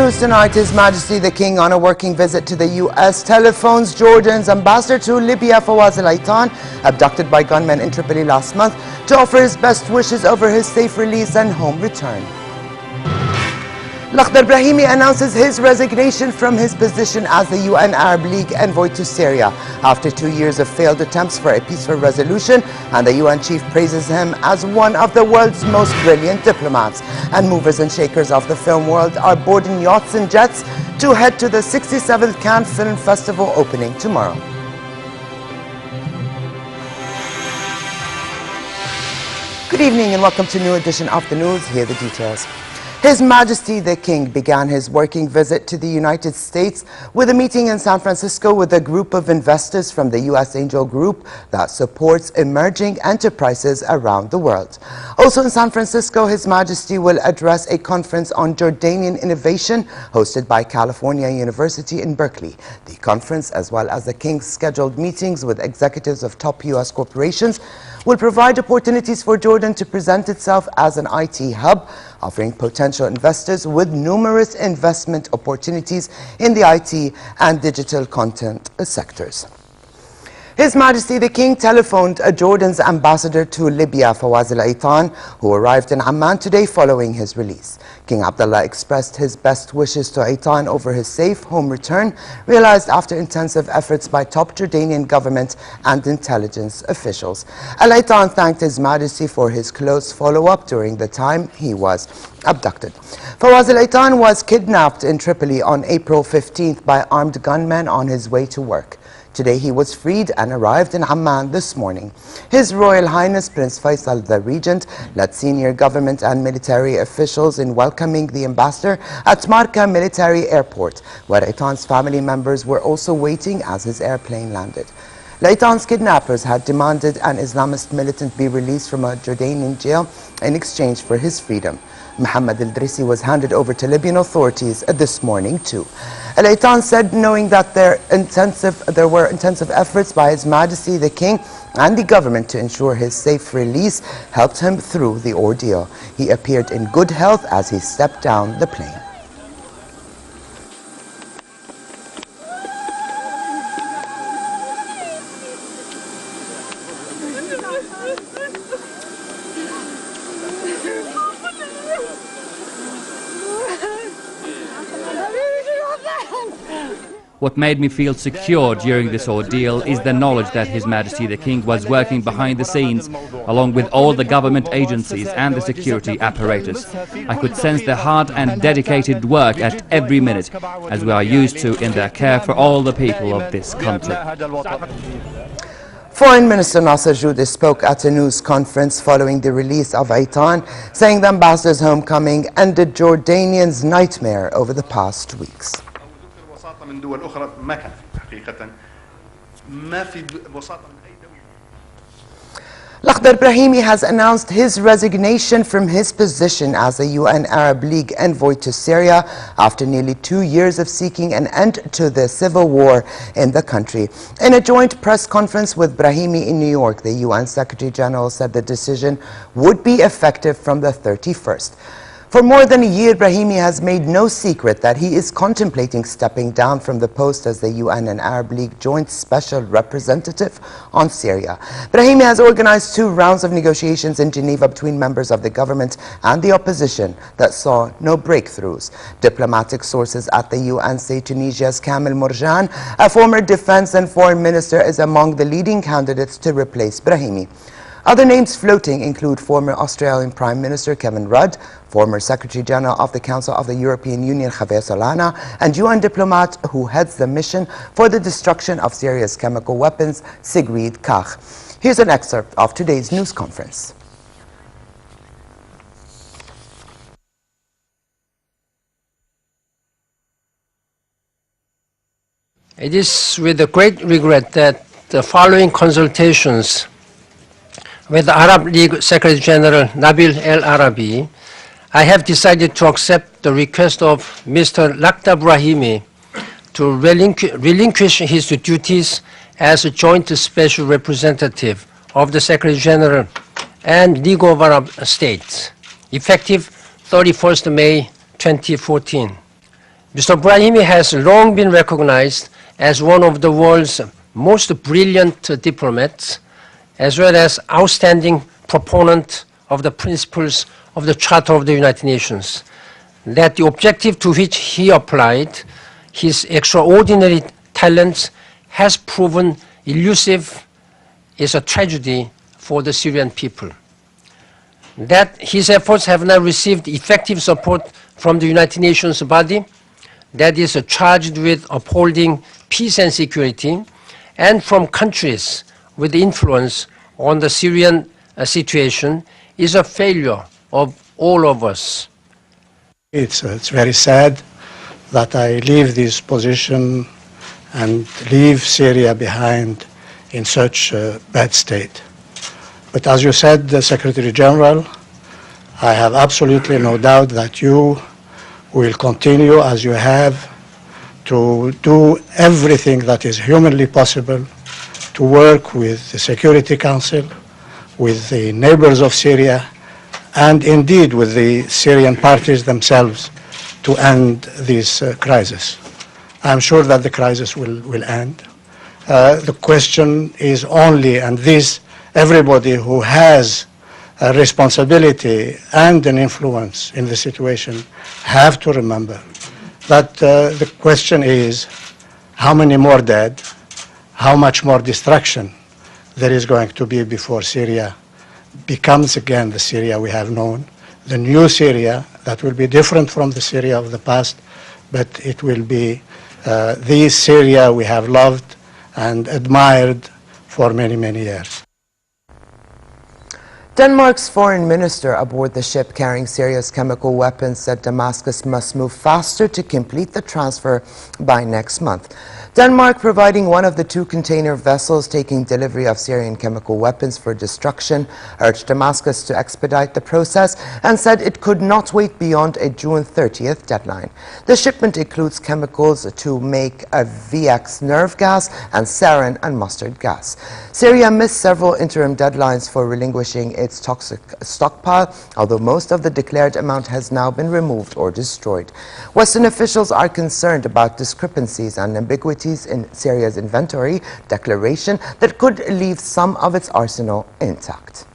news tonight, His Majesty the King, on a working visit to the U.S., telephones Jordan's ambassador to Libya, Fawaz Al-Aitan, abducted by gunmen in Tripoli last month, to offer his best wishes over his safe release and home return. Lakhdar Brahimi announces his resignation from his position as the UN Arab League envoy to Syria after 2 years of failed attempts for a peaceful resolution, and the UN chief praises him as one of the world's most brilliant diplomats. And movers and shakers of the film world are boarding yachts and jets to head to the 67th Cannes Film Festival opening tomorrow. Good evening and welcome to a new edition of the news. Here are the details. His Majesty the King began his working visit to the United States with a meeting in San Francisco with a group of investors from the U.S. Angel Group that supports emerging enterprises around the world. Also in San Francisco, His Majesty will address a conference on Jordanian innovation hosted by California University in Berkeley. The conference, as well as the King's scheduled meetings with executives of top U.S. corporations, will provide opportunities for Jordan to present itself as an IT hub, offering potential investors with numerous investment opportunities in the IT and digital content sectors. His Majesty the King telephoned Jordan's ambassador to Libya, Fawaz Al-Aitan, who arrived in Amman today following his release. King Abdullah expressed his best wishes to Aitan over his safe home return, realized after intensive efforts by top Jordanian government and intelligence officials. Al-Aitan thanked His Majesty for his close follow-up during the time he was abducted. Fawaz Al-Aitan was kidnapped in Tripoli on April 15th by armed gunmen on his way to work. Today he was freed and arrived in Amman this morning. His Royal Highness Prince Faisal the Regent led senior government and military officials in welcoming the ambassador at Marka Military Airport, where Aitan's family members were also waiting as his airplane landed. Aitan's kidnappers had demanded an Islamist militant be released from a Jordanian jail in exchange for his freedom. Mohammed al-Drisi was handed over to Libyan authorities this morning too. Al-Aitan said knowing that there were intensive efforts by His Majesty the King and the government to ensure his safe release helped him through the ordeal. He appeared in good health as he stepped down the plane. What made me feel secure during this ordeal is the knowledge that His Majesty the King was working behind the scenes, along with all the government agencies and the security apparatus. I could sense their hard and dedicated work at every minute, as we are used to in their care for all the people of this country. Foreign Minister Nasser Joudi spoke at a news conference following the release of Aitan, saying the ambassador's homecoming ended Jordanians' nightmare over the past weeks. من دول أخرى ما كان في حقيقة ما في وساطة من أي دولة. Lakhdar Brahimi has announced his resignation from his position as a UN Arab League envoy to Syria after nearly 2 years of seeking an end to the civil war in the country. In a joint press conference with Brahimi in New York, the UN Secretary General said the decision would be effective from the 31st. For more than a year, Brahimi has made no secret that he is contemplating stepping down from the post as the UN and Arab League Joint Special Representative on Syria. Brahimi has organized 2 rounds of negotiations in Geneva between members of the government and the opposition that saw no breakthroughs. Diplomatic sources at the UN say Tunisia's Kamel Mourjane, a former defense and foreign minister, is among the leading candidates to replace Brahimi. Other names floating include former Australian Prime Minister Kevin Rudd, former Secretary General of the Council of the European Union Javier Solana, and UN diplomat who heads the mission for the destruction of Syria's chemical weapons, Sigrid Kaag. Here's an excerpt of today's news conference. It is with a great regret that the following consultations with the Arab League Secretary General Nabil El Arabi, I have decided to accept the request of Mr. Lakhdar Brahimi to relinquish his duties as a joint special representative of the Secretary General and League of Arab States, effective 31st May 2014. Mr. Brahimi has long been recognized as one of the world's most brilliant diplomats, as well as outstanding proponent of the principles of the Charter of the United Nations, that the objective to which he applied his extraordinary talents has proven elusive is a tragedy for the Syrian people. That his efforts have not received effective support from the United Nations body that is charged with upholding peace and security, and from countries with influence on the Syrian situation, is a failure of all of us. It's very sad that I leave this position and leave Syria behind in such a bad state. But as you said, the Secretary General, I have absolutely no doubt that you will continue as you have to do everything that is humanly possible to work with the Security Council, with the neighbors of Syria, and indeed with the Syrian parties themselves to end this crisis. I'm sure that the crisis will end. The question is only, and this everybody who has a responsibility and an influence in the situation have to remember that the question is how many more dead, how much more destruction there is going to be before Syria becomes again the Syria we have known, the new Syria that will be different from the Syria of the past, but it will be the Syria we have loved and admired for many, many years. Denmark's foreign minister aboard the ship carrying Syria's chemical weapons said Damascus must move faster to complete the transfer by next month. Denmark, providing one of the two container vessels taking delivery of Syrian chemical weapons for destruction, urged Damascus to expedite the process and said it could not wait beyond a June 30th deadline. The shipment includes chemicals to make a VX nerve gas and sarin and mustard gas. Syria missed several interim deadlines for relinquishing its toxic stockpile, although most of the declared amount has now been removed or destroyed. Western officials are concerned about discrepancies and ambiguities in Syria's inventory declaration that could leave some of its arsenal intact.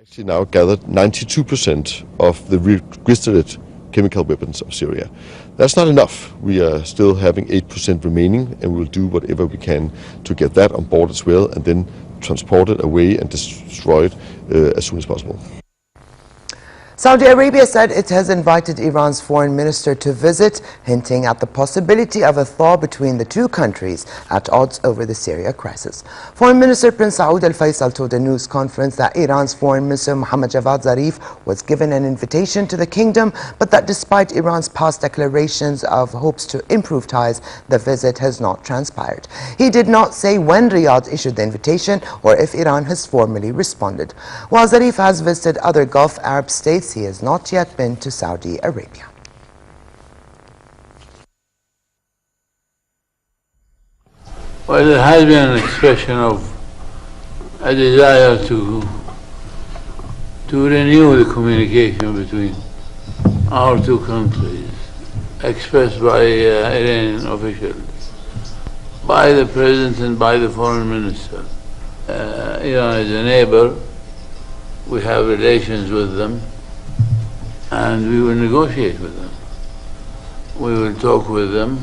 Actually now gathered 92% of the registered chemical weapons of Syria. That's not enough. We are still having 8% remaining, and we'll do whatever we can to get that on board as well, and then transport it away and destroy it as soon as possible. Saudi Arabia said it has invited Iran's foreign minister to visit, hinting at the possibility of a thaw between the two countries at odds over the Syria crisis. Foreign Minister Prince Saud al-Faisal told a news conference that Iran's foreign minister Mohammad Javad Zarif was given an invitation to the kingdom, but that despite Iran's past declarations of hopes to improve ties, the visit has not transpired. He did not say when Riyadh issued the invitation or if Iran has formally responded. While Zarif has visited other Gulf Arab states, he has not yet been to Saudi Arabia. Well, there has been an expression of a desire to renew the communication between our two countries, expressed by Iranian officials, by the President and by the Foreign Minister. Iran is a neighbor. We have relations with them, and we will negotiate with them. We will talk with them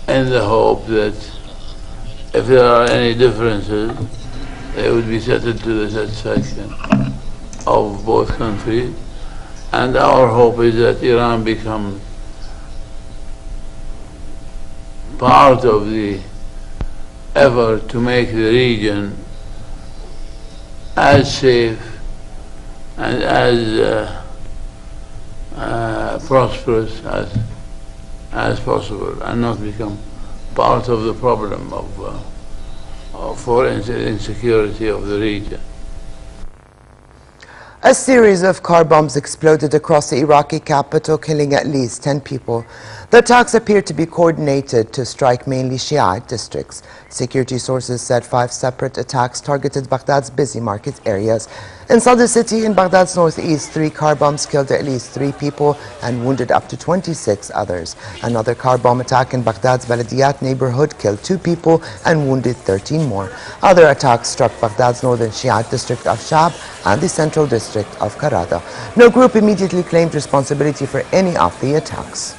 in the hope that if there are any differences, they would be settled to the satisfaction of both countries. And our hope is that Iran becomes part of the effort to make the region as safe and as prosperous as possible, and not become part of the problem of foreign insecurity of the region. A series of car bombs exploded across the Iraqi capital, killing at least 10 people. The attacks appear to be coordinated to strike mainly Shiite districts. Security sources said 5 separate attacks targeted Baghdad's busy market areas. In Sadr city in Baghdad's northeast, 3 car bombs killed at least 3 people and wounded up to 26 others. Another car bomb attack in Baghdad's Baladiyat neighborhood killed 2 people and wounded 13 more. Other attacks struck Baghdad's northern Shiite district of Shab and the central district of Karada. No group immediately claimed responsibility for any of the attacks.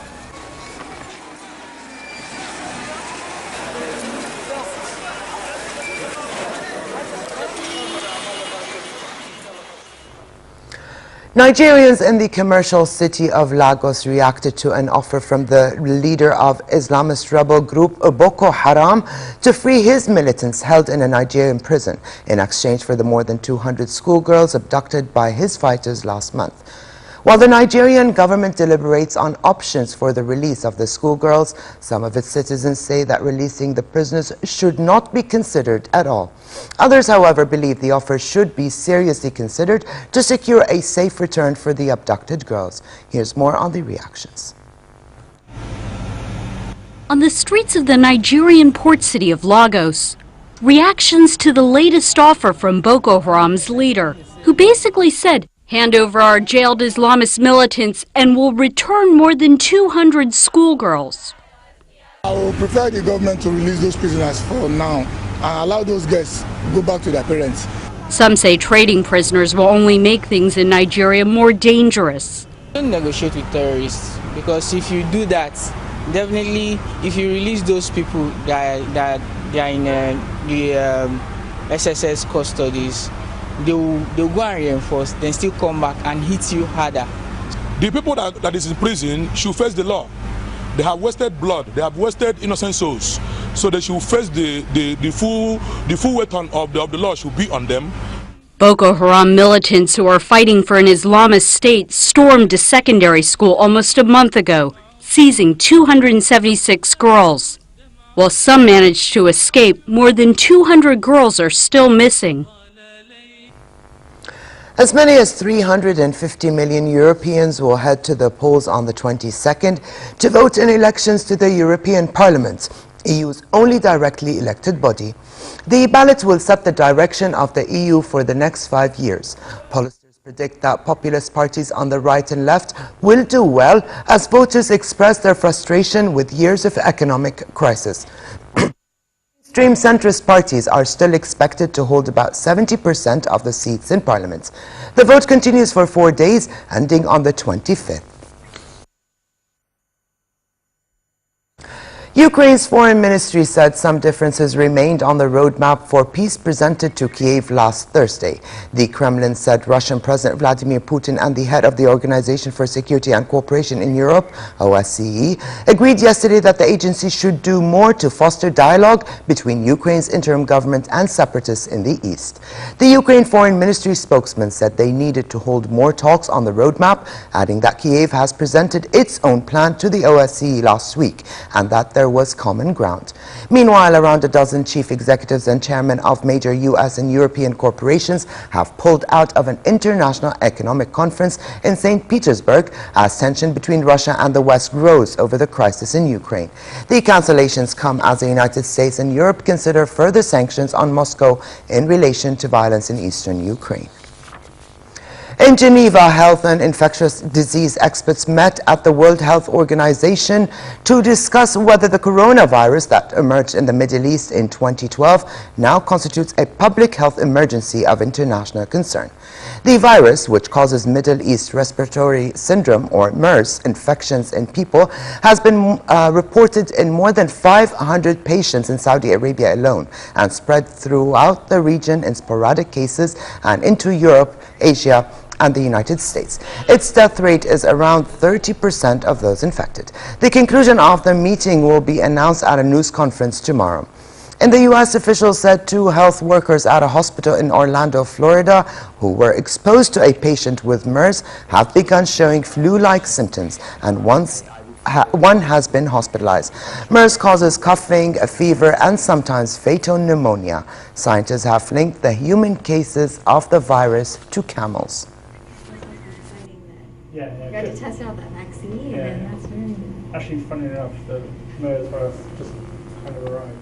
Nigerians in the commercial city of Lagos reacted to an offer from the leader of Islamist rebel group Boko Haram to free his militants held in a Nigerian prison in exchange for the more than 200 schoolgirls abducted by his fighters last month. While the Nigerian government deliberates on options for the release of the schoolgirls, some of its citizens say that releasing the prisoners should not be considered at all. Others, however, believe the offer should be seriously considered to secure a safe return for the abducted girls. Here's more on the reactions. On the streets of the Nigerian port city of Lagos, reactions to the latest offer from Boko Haram's leader, who basically said, "Hand over our jailed Islamist militants and we'll return more than 200 schoolgirls." I would prefer the government to release those prisoners for now and allow those girls to go back to their parents. Some say trading prisoners will only make things in Nigeria more dangerous. Don't negotiate with terrorists, because if you do that, definitely if you release those people that they are in the SSS custodies, they'll go and reinforce, then still come back and hit you harder. The people that is in prison should face the law. They have wasted blood, they have wasted innocent souls. So they should face the full weight of the law should be on them. Boko Haram militants who are fighting for an Islamist state stormed a secondary school almost a month ago, seizing 276 girls. While some managed to escape, more than 200 girls are still missing. As many as 350 million Europeans will head to the polls on the 22nd to vote in elections to the European Parliament, EU's only directly elected body. The ballot will set the direction of the EU for the next 5 years. Pollsters predict that populist parties on the right and left will do well as voters express their frustration with years of economic crisis. Extreme centrist parties are still expected to hold about 70% of the seats in Parliament. The vote continues for 4 days, ending on the 25th. Ukraine's foreign ministry said some differences remained on the roadmap for peace presented to Kiev last Thursday. The Kremlin said Russian President Vladimir Putin and the head of the Organization for Security and Cooperation in Europe, OSCE, agreed yesterday that the agency should do more to foster dialogue between Ukraine's interim government and separatists in the east. The Ukraine Foreign Ministry spokesman said they needed to hold more talks on the roadmap, adding that Kiev has presented its own plan to the OSCE last week and that there was common ground. Meanwhile, around a dozen chief executives and chairmen of major U.S. and European corporations have pulled out of an international economic conference in St. Petersburg as tension between Russia and the West grows over the crisis in Ukraine. The cancellations come as the United States and Europe consider further sanctions on Moscow in relation to violence in eastern Ukraine. In Geneva, health and infectious disease experts met at the World Health Organization to discuss whether the coronavirus that emerged in the Middle East in 2012 now constitutes a public health emergency of international concern. The virus, which causes Middle East Respiratory Syndrome or MERS infections in people, has been reported in more than 500 patients in Saudi Arabia alone and spread throughout the region in sporadic cases and into Europe, Asia, and the United States. Its death rate is around 30% of those infected. The conclusion of the meeting will be announced at a news conference tomorrow. In the U.S., officials said 2 health workers at a hospital in Orlando, Florida, who were exposed to a patient with MERS, have begun showing flu-like symptoms, and one has been hospitalized. MERS causes coughing, a fever, and sometimes fatal pneumonia. Scientists have linked the human cases of the virus to camels. Yeah, got to test out that vaccine, and that's very good. actually, funny enough, the Mayor's Birth just kind of arrived.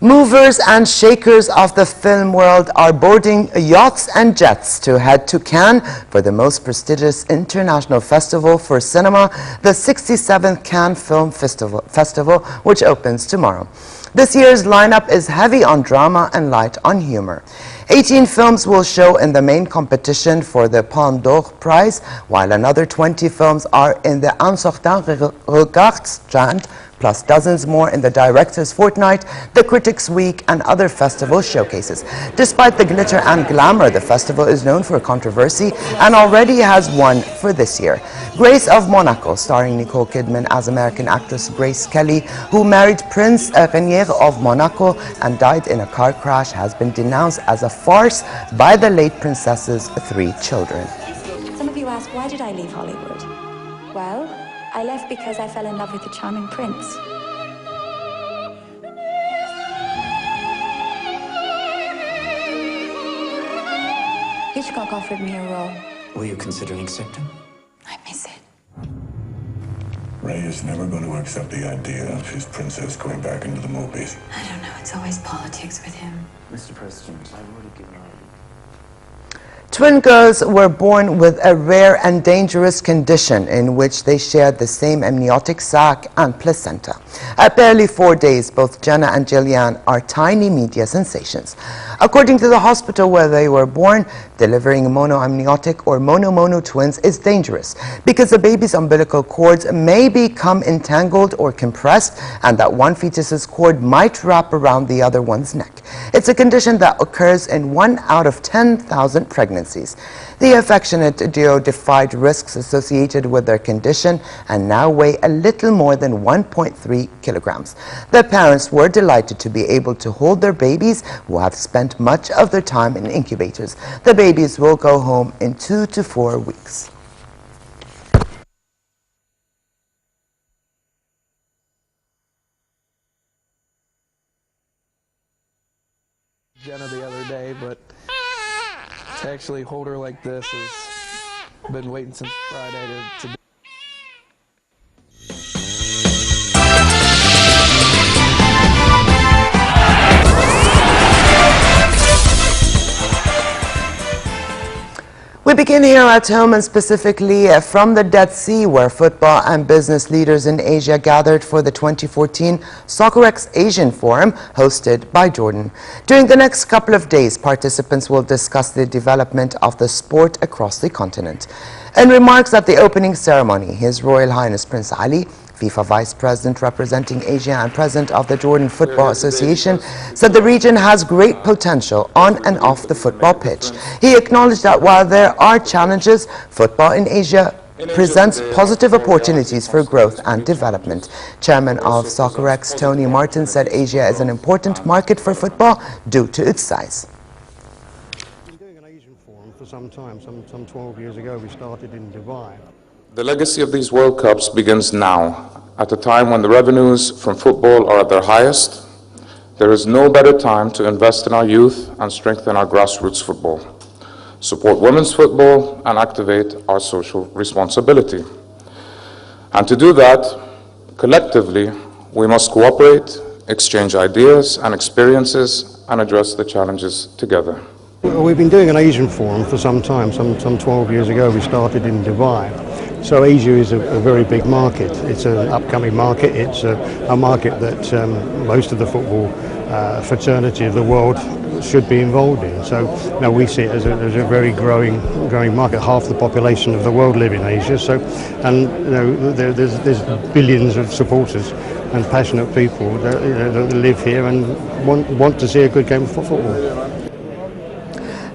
Movers and shakers of the film world are boarding yachts and jets to head to Cannes for the most prestigious international festival for cinema, the 67th Cannes Film Festival, which opens tomorrow. This year's lineup is heavy on drama and light on humor. 18 films will show in the main competition for the Palme d'Or prize, while another 20 films are in the Un certain regard strand, plus dozens more in the Director's Fortnight, the Critics' Week, and other festival showcases. Despite the glitter and glamour, the festival is known for controversy and already has one for this year. Grace of Monaco, starring Nicole Kidman as American actress Grace Kelly, who married Prince Rainier of Monaco and died in a car crash, has been denounced as a farce by the late princess's 3 children. Some of you ask, why did I leave Hollywood? Well, I left because I fell in love with the charming prince. Hitchcock offered me a role. Were you considering accepting? I miss it. Ray is never going to accept the idea of his princess going back into the movies. I don't know, it's always politics with him. Mr. President, I've already given out. Twin girls were born with a rare and dangerous condition in which they shared the same amniotic sac and placenta. At barely 4 days, both Jenna and Jillian are tiny media sensations. According to the hospital where they were born, delivering monoamniotic or mono-mono twins is dangerous because the baby's umbilical cords may become entangled or compressed, and that one fetus's cord might wrap around the other one's neck. It's a condition that occurs in 1 out of 10,000 pregnancies. The affectionate duo defied risks associated with their condition and now weigh a little more than 1.3 kilograms. The parents were delighted to be able to hold their babies, who have spent much of their time in incubators. The babies will go home in 2 to 4 weeks. Jenna the other day, but to actually hold her like this has been waiting since Friday to do. We begin here at home, and specifically from the Dead Sea, where football and business leaders in Asia gathered for the 2014 SoccerX Asian Forum hosted by Jordan. During the next couple of days, participants will discuss the development of the sport across the continent. In remarks at the opening ceremony, His Royal Highness Prince Ali, FIFA Vice President representing Asia and President of the Jordan Football Association, said the region has great potential on and off the football pitch. He acknowledged that while there are challenges, football in Asia presents positive opportunities for growth and development. Chairman of SoccerX, Tony Martin, said Asia is an important market for football due to its size. We've been doing an Asian Forum for some time. Some 12 years ago we started in Dubai. The legacy of these World Cups begins now, at a time when the revenues from football are at their highest. There is no better time to invest in our youth and strengthen our grassroots football, support women's football, and activate our social responsibility. And to do that, collectively, we must cooperate, exchange ideas and experiences, and address the challenges together. We've been doing an Asian Forum for some time. Some 12 years ago we started in Dubai. So Asia is a very big market. It's an upcoming market. It's a market that most of the football fraternity of the world should be involved in. So now we see it as a very growing market. Half the population of the world live in Asia. So, and you know, there's billions of supporters and passionate people that live here and want to see a good game of football.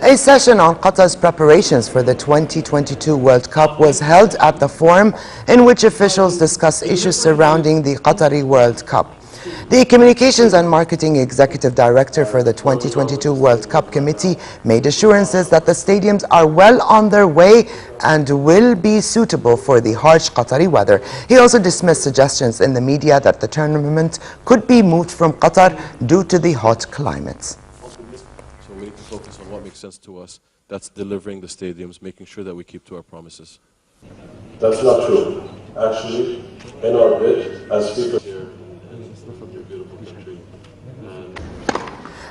A session on Qatar's preparations for the 2022 World Cup was held at the forum, in which officials discussed issues surrounding the Qatari World Cup. The Communications and Marketing Executive Director for the 2022 World Cup Committee made assurances that the stadiums are well on their way and will be suitable for the harsh Qatari weather. He also dismissed suggestions in the media that the tournament could be moved from Qatar due to the hot climate. So we need to focus on what makes sense to us. That's delivering the stadiums, making sure that we keep to our promises. That's not true. Actually, in our bid, as people here,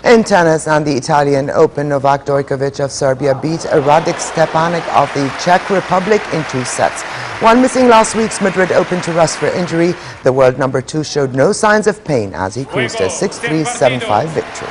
In tennis and the Italian Open, Novak Djokovic of Serbia beat Radek Stepanek of the Czech Republic in 2 sets. While missing last week's Madrid Open to rest for injury, the world number 2 showed no signs of pain as he cruised a 6-3, 7-5 victory.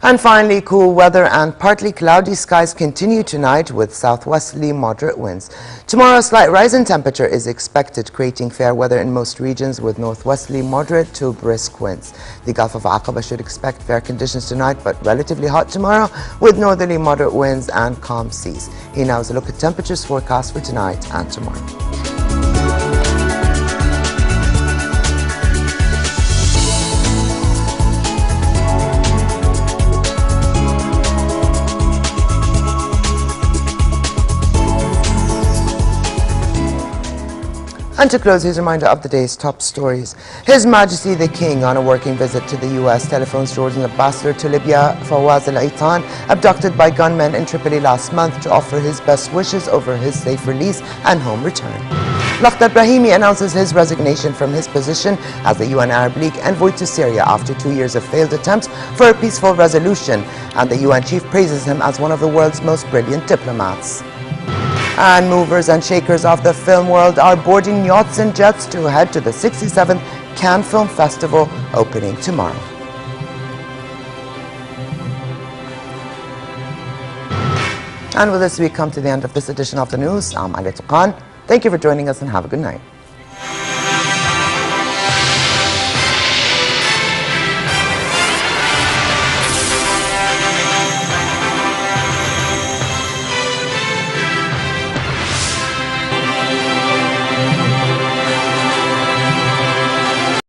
And finally, cool weather and partly cloudy skies continue tonight with southwesterly moderate winds. Tomorrow, a slight rise in temperature is expected, creating fair weather in most regions with northwesterly moderate to brisk winds. The Gulf of Aqaba should expect fair conditions tonight, but relatively hot tomorrow with northerly moderate winds and calm seas. Here now is a look at temperatures forecast for tonight and tomorrow. And to close, here's a reminder of the day's top stories. His Majesty the King, on a working visit to the U.S., telephones Jordan Ambassador to Libya, Fawaz al-Aitan, abducted by gunmen in Tripoli last month, to offer his best wishes over his safe release and home return. Lakhdar Brahimi announces his resignation from his position as the UN Arab League envoy to Syria after 2 years of failed attempts for a peaceful resolution, and the UN chief praises him as one of the world's most brilliant diplomats. And movers and shakers of the film world are boarding yachts and jets to head to the 67th Cannes Film Festival, opening tomorrow. And with this, we come to the end of this edition of the news. I'm Ali Tuqan. Thank you for joining us and have a good night.